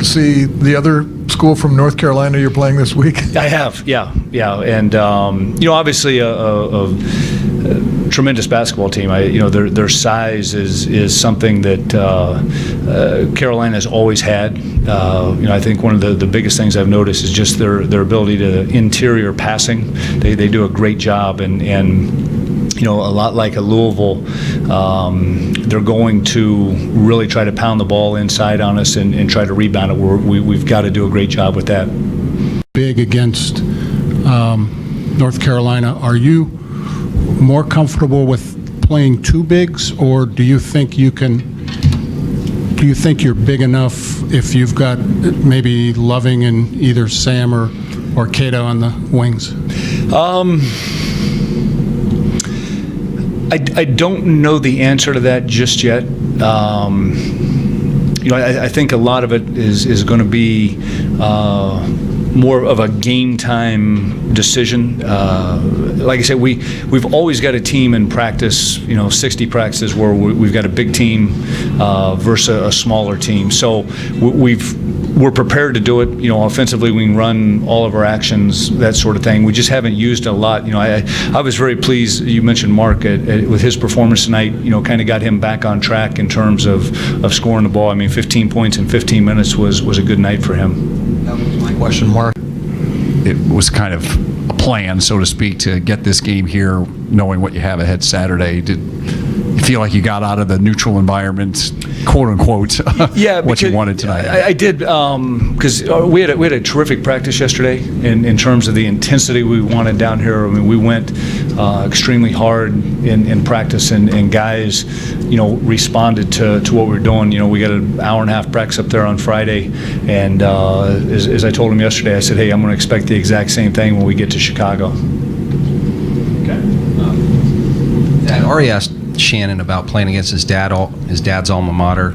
to see the other school from North Carolina you're playing this week? I have, yeah. And, obviously a tremendous basketball team. Their size is something that Carolina's always had. I think one of the biggest things I've noticed is just their ability to interior passing. They do a great job, and a lot like a Louisville, they're going to really try to pound the ball inside on us and try to rebound it. We've got to do a great job with that. Big against North Carolina. Are you more comfortable with playing two bigs, or do you think you're big enough if you've got maybe Loving and either Sam or Cato on the wings? I don't know the answer to that just yet. I think a lot of it is going to be more of a game time decision. Like I said, we've always got a team in practice, 60 practices where we've got a big team versus a smaller team. So we're prepared to do it. Offensively, we can run all of our actions, that sort of thing. We just haven't used a lot. I was very pleased. You mentioned Mark with his performance tonight. Kind of got him back on track in terms of scoring the ball. 15 points in 15 minutes was a good night for him. That was my question, Mark. It was kind of a plan, so to speak, to get this game here, knowing what you have ahead Saturday. Did you feel like you got out of the neutral environment, quote unquote, what you wanted tonight? I did, because we had a terrific practice yesterday in terms of the intensity we wanted down here. We went extremely hard in practice, and guys, responded to what we were doing. We got an hour and a half practice up there on Friday, and as I told him yesterday, I said, hey, I'm going to expect the exact same thing when we get to Chicago. Okay. I already asked Shannon about playing against his dad's alma mater.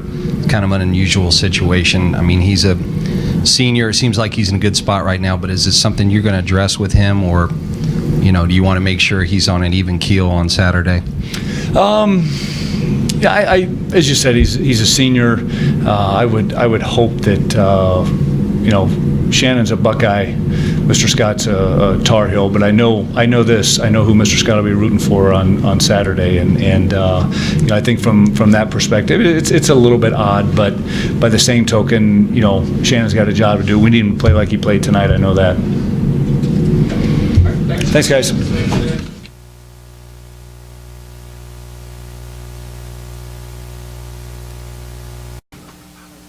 Kind of an unusual situation. He's a senior. It seems like he's in a good spot right now, but is this something you're going to address with him, or do you want to make sure he's on an even keel on Saturday? Yeah, as you said, he's a senior. I would hope that Shannon's a Buckeye, Mr. Scott's a Tar Heel, but I know this. I know who Mr. Scott will be rooting for on Saturday, and I think from that perspective, it's a little bit odd, but by the same token, Shannon's got a job to do. We need him to play like he played tonight. I know that. Thanks, guys.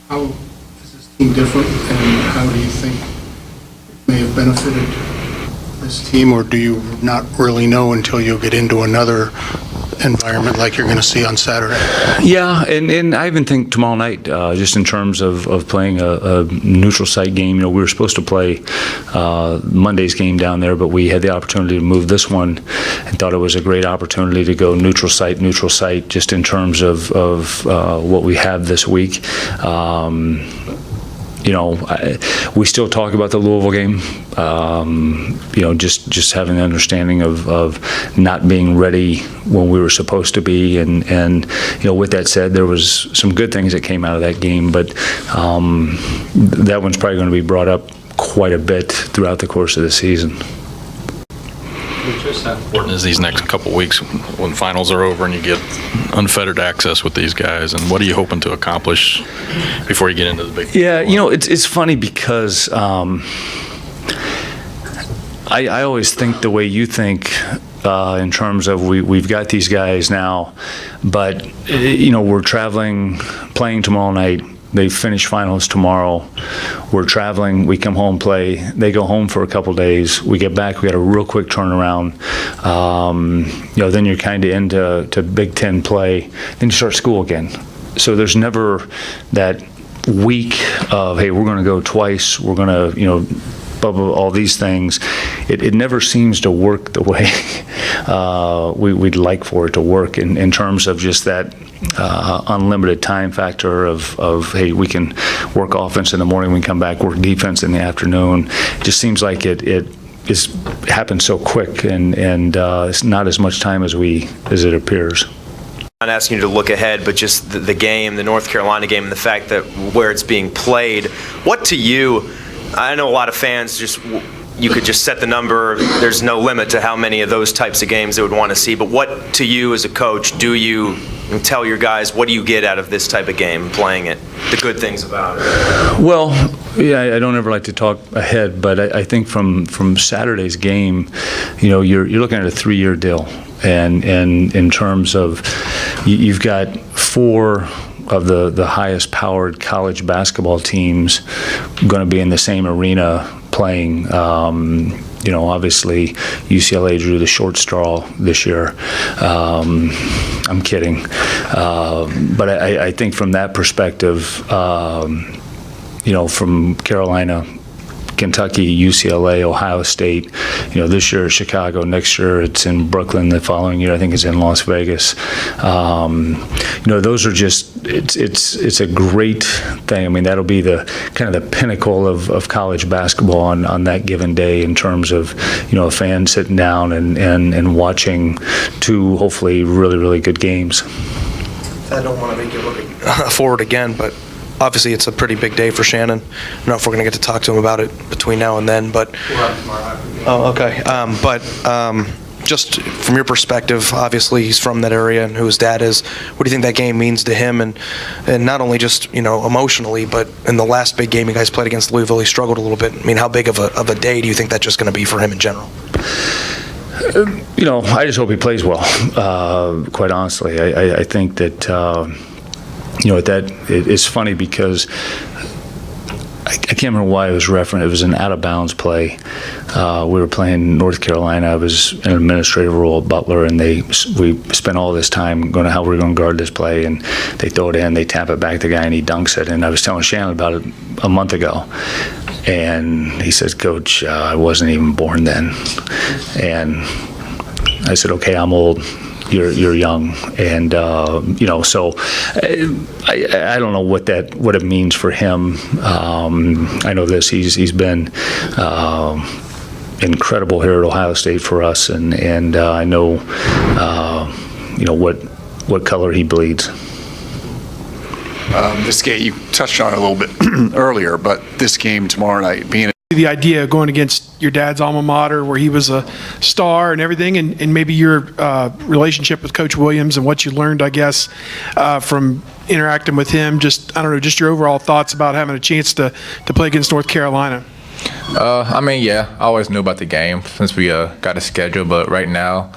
How is this team different, and how do you think it may have benefited this team, or do you not really know until you get into another environment like you're going to see on Saturday? Yeah, and I even think tomorrow night, just in terms of playing a neutral site game, we were supposed to play Monday's game down there, but we had the opportunity to move this one and thought it was a great opportunity to go neutral site, just in terms of what we have this week. We still talk about the Louisville game, just having the understanding of not being ready when we were supposed to be, and with that said, there was some good things that came out of that game, but that one's probably going to be brought up quite a bit throughout the course of the season. Just how important is these next couple weeks when finals are over and you get unfettered access with these guys, and what are you hoping to accomplish before you get into the big? Yeah, it's funny because I always think the way you think in terms of we've got these guys now, but we're traveling, playing tomorrow night. They finish finals tomorrow. We're traveling. We come home, play. They go home for a couple days. We get back. We got a real quick turnaround. Then you're kind of into Big Ten play. Then you start school again. So there's never that week of, hey, we're going to go twice. We're going to, all these things. It never seems to work the way we'd like for it to work in terms of just that unlimited time factor of hey, we can work offense in the morning, we can come back, work defense in the afternoon. It just seems like it happens so quick, and it's not as much time as it appears. not asking you to look ahead, but just the game, the North Carolina game, and the fact that where it's being played. What to you, I know a lot of fans you could just set the number, there's no limit to how many of those types of games they would want to see, but what to you as a coach do you tell your guys, what do you get out of this type of game, playing it, the good things about it? Well, yeah, I don't ever like to talk ahead, but I think from Saturday's game, you're looking at a 3-year deal. And in terms of, you've got 4 of the highest powered college basketball teams going to be in the same arena playing. Obviously UCLA drew the short straw this year. I'm kidding. But I think from that perspective, from Carolina, Kentucky, UCLA, Ohio State, this year it's Chicago, next year it's in Brooklyn, the following year I think it's in Las Vegas. Those are just, it's a great thing. I mean, that'll be the kind of the pinnacle of college basketball on that given day in terms of, a fan sitting down and watching 2 hopefully really, really good games. I don't want to make you look forward again, but obviously it's a pretty big day for Shannon. I don't know if we're going to get to talk to him about it between now and then, but just from your perspective, obviously he's from that area and who his dad is. What do you think that game means to him, and not only just emotionally, but in the last big game you guys played against Louisville, he struggled a little bit. I mean, how big of a day do you think that's just going to be for him in general? I just hope he plays well. Quite honestly, I think that. It's funny because I can't remember why it was referenced. It was an out-of-bounds play. We were playing North Carolina. I was in an administrative role at Butler, and we spent all this time going to how we're going to guard this play, and they throw it in, they tap it back to the guy, and he dunks it. And I was telling Shannon about it a month ago, and he says, "Coach, I wasn't even born then." And I said, "Okay, I'm old. You're young," and so I don't know what it means for him. I know this. He's been incredible here at Ohio State for us, and I know what color he bleeds. This game, you touched on it a little bit earlier, but this game tomorrow night being the idea of going against your dad's alma mater where he was a star and everything, and maybe your relationship with Coach Williams and what you learned, I guess, from interacting with him, just your overall thoughts about having a chance to play against North Carolina. I always knew about the game since we got a schedule, but right now,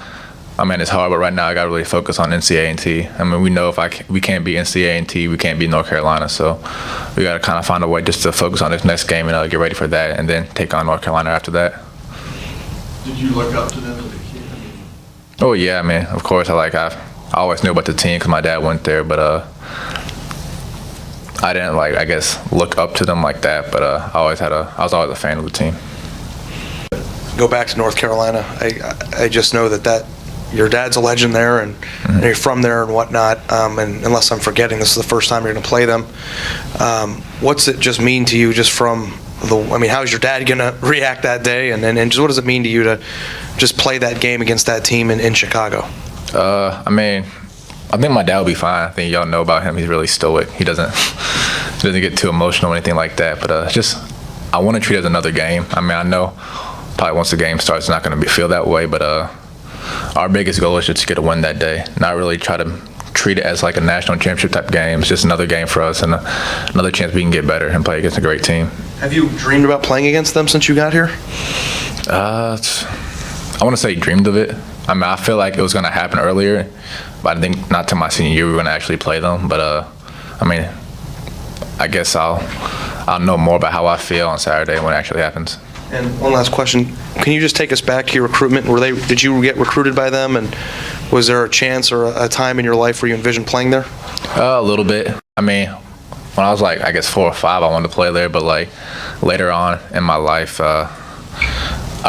it's hard, but right now I got to really focus on NCAA&T. We know if we can't beat NCAA&T, we can't beat North Carolina, so we got to kind of find a way just to focus on this next game and get ready for that, and then take on North Carolina after that. Did you look up to them as a kid? Oh yeah, of course. I always knew about the team because my dad went there, but I didn't look up to them like that. But I was always a fan of the team. Go back to North Carolina. I just know that your dad's a legend there, and you're from there and whatnot. And unless I'm forgetting, this is the first time you're going to play them. What's it just mean to you, just from how's your dad going to react that day, and just what does it mean to you to just play that game against that team in Chicago? I think my dad will be fine. I think y'all know about him. He's really stoic. He doesn't get too emotional or anything like that. But I want to treat it as another game. I know probably once the game starts, it's not going to feel that way, but our biggest goal is just to get a win that day, not really try to treat it as like a national championship type game. It's just another game for us and another chance we can get better and play against a great team. Have you dreamed about playing against them since you got here? I want to say dreamed of it. I feel like it was going to happen earlier, but I think not till my senior year we were going to actually play them. But I guess I'll know more about how I feel on Saturday when it actually happens. And one last question. Can you just take us back to your recruitment? Did you get recruited by them, and was there a chance or a time in your life where you envisioned playing there? A little bit. When I was 4 or 5, I wanted to play there, but later on in my life, I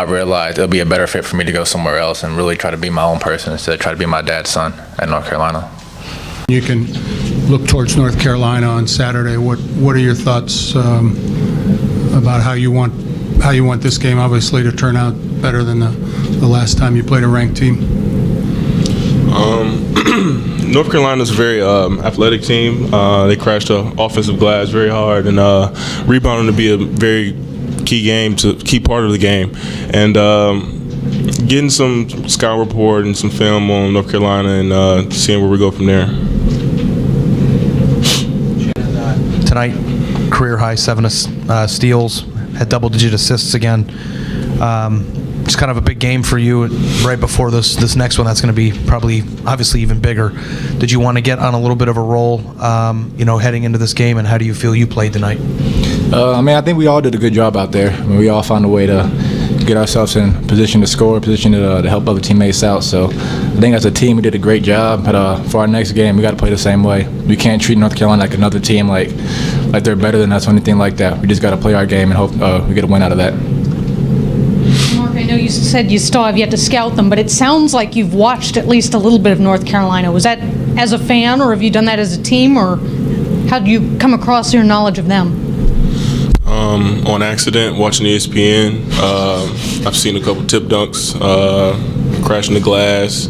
realized it'll be a better fit for me to go somewhere else and really try to be my own person instead of try to be my dad's son at North Carolina. You can look towards North Carolina on Saturday. What are your thoughts about how you want this game, obviously, to turn out better than the last time you played a ranked team? North Carolina's a very athletic team. They crashed the offensive glass very hard, and rebounding to be a very key part of the game. And getting some scout report and some film on North Carolina and seeing where we go from there. Tonight, career high 7 steals, had double-digit assists again. Just kind of a big game for you right before this next one. That's going to be probably, obviously, even bigger. Did you want to get on a little bit of a roll, heading into this game, and how do you feel you played tonight? I think we all did a good job out there. We all found a way to get ourselves in position to score, position to help other teammates out. So I think as a team, we did a great job. But for our next game, we got to play the same way. We can't treat North Carolina like another team, like they're better than us or anything like that. We just got to play our game and hope we get a win out of that. Mark, I know you said you still have yet to scout them, but it sounds like you've watched at least a little bit of North Carolina. Was that as a fan, or have you done that as a team, or how do you come across your knowledge of them? On accident, watching ESPN. I've seen a couple tip dunks, crashing the glass,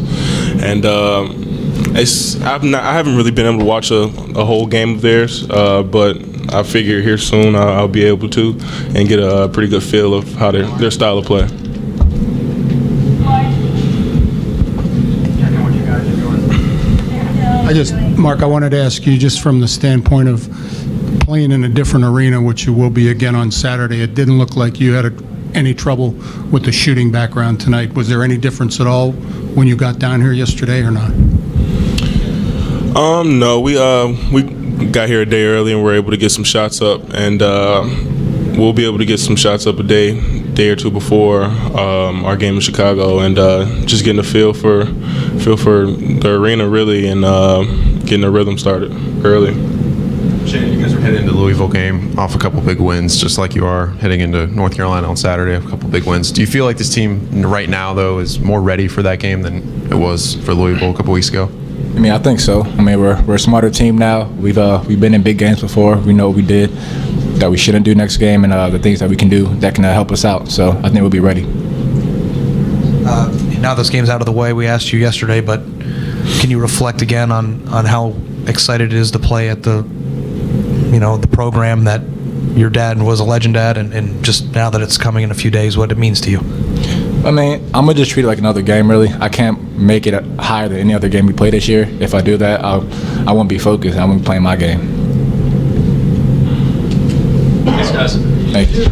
and I haven't really been able to watch a whole game of theirs, but I figure here soon I'll be able to and get a pretty good feel of how their style of play. Mark, I wanted to ask you, just from the standpoint of playing in a different arena, which you will be again on Saturday, it didn't look like you had any trouble with the shooting background tonight. Was there any difference at all when you got down here yesterday or not? No, we got here a day early and were able to get some shots up, and we'll be able to get some shots up a day or two before our game in Chicago, and just getting a feel for the arena really, and getting the rhythm started early. Shane, you guys are heading into the Louisville game off a couple big wins, just like you are heading into North Carolina on Saturday, a couple big wins. Do you feel like this team right now, though, is more ready for that game than it was for Louisville a couple weeks ago? I think so. We're a smarter team now. We've been in big games before. We know what we did, that we shouldn't do next game, and the things that we can do that can help us out. So I think we'll be ready. Now this game's out of the way, we asked you yesterday, but can you reflect again on how excited it is to play at the program that your dad was a legend at, and just now that it's coming in a few days, what it means to you? I'm going to just treat it like another game, really. I can't make it higher than any other game we play this year. If I do that, I won't be focused. I won't be playing my game. Thanks, guys. Thank you.